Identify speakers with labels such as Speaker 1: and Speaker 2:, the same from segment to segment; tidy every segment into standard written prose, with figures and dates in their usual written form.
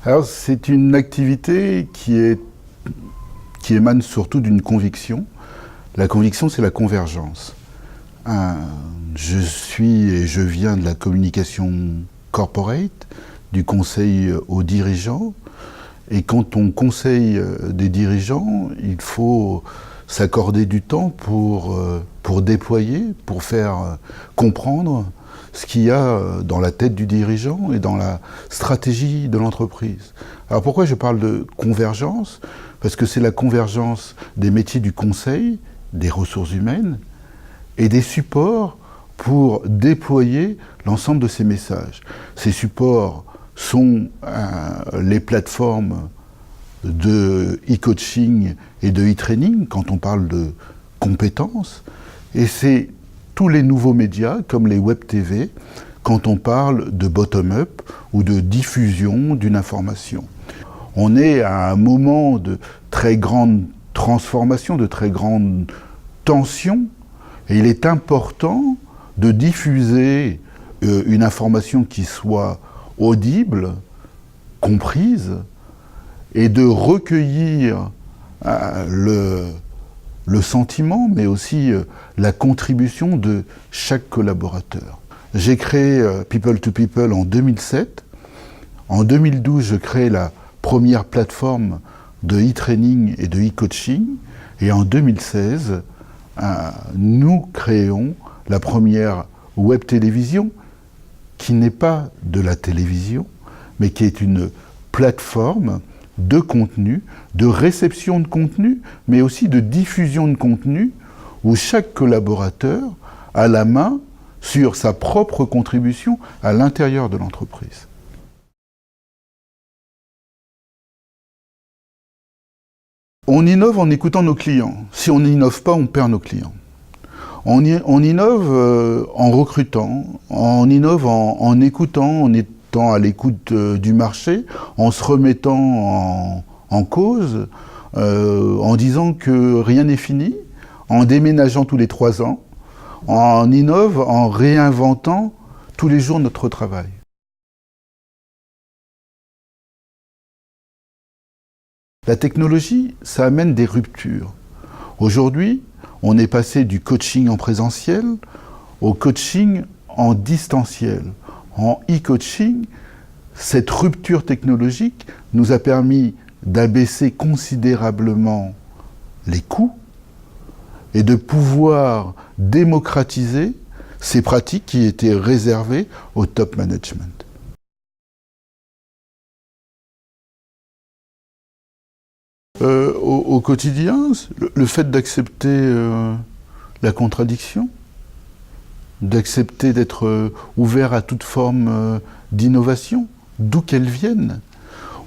Speaker 1: Alors, c'est une activité qui émane surtout d'une conviction. La conviction, c'est la convergence. Je viens de la communication corporate, du conseil aux dirigeants. Et quand on conseille des dirigeants, il faut s'accorder du temps pour déployer, pour faire comprendre ce qu'il y a dans la tête du dirigeant et dans la stratégie de l'entreprise. Alors pourquoi je parle de convergence? Parce que c'est la convergence des métiers du conseil, des ressources humaines et des supports pour déployer l'ensemble de ces messages. Ces supports sont les plateformes de e-coaching et de e-training, quand on parle de compétences, et c'est tous les nouveaux médias, comme les web TV, quand on parle de bottom-up ou de diffusion d'une information. On est à un moment de très grande transformation, de très grande tension, et il est important de diffuser une information qui soit audible, comprise, et de recueillir le sentiment, mais aussi la contribution de chaque collaborateur. J'ai créé People to People en 2007. En 2012, je crée la première plateforme de e-training et de e-coaching. Et en 2016, nous créons la première web télévision qui n'est pas de la télévision, mais qui est une plateforme de contenu, de réception de contenu, mais aussi de diffusion de contenu, où chaque collaborateur a la main sur sa propre contribution à l'intérieur de l'entreprise. On innove en écoutant nos clients. Si on n'innove pas, on perd nos clients. On innove en recrutant, on innove en écoutant, en étant à l'écoute du marché, en se remettant en cause, en disant que rien n'est fini, en déménageant tous les 3 ans, on innove en réinventant tous les jours notre travail. La technologie, ça amène des ruptures. Aujourd'hui, on est passé du coaching en présentiel au coaching en distanciel. En e-coaching, cette rupture technologique nous a permis d'abaisser considérablement les coûts et de pouvoir démocratiser ces pratiques qui étaient réservées au top management. Au quotidien, le fait d'accepter la contradiction, d'accepter d'être ouvert à toute forme d'innovation, d'où qu'elle vienne.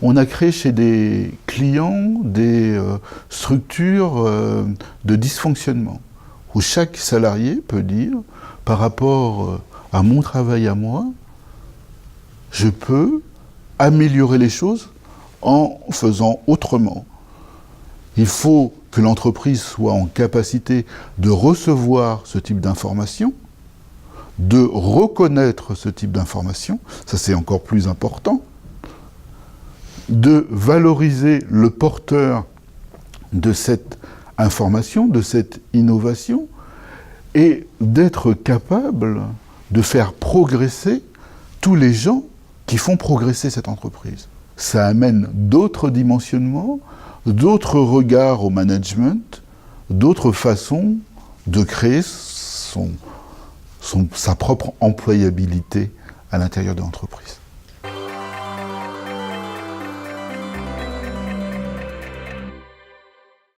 Speaker 1: On a créé chez des clients des structures de dysfonctionnement, où chaque salarié peut dire, par rapport à mon travail à moi, je peux améliorer les choses en faisant autrement. Il faut que l'entreprise soit en capacité de recevoir ce type d'information, de reconnaître ce type d'information, ça c'est encore plus important, de valoriser le porteur de cette information, de cette innovation, et d'être capable de faire progresser tous les gens qui font progresser cette entreprise. Ça amène d'autres dimensionnements, d'autres regards au management, d'autres façons de créer sa propre employabilité à l'intérieur de l'entreprise.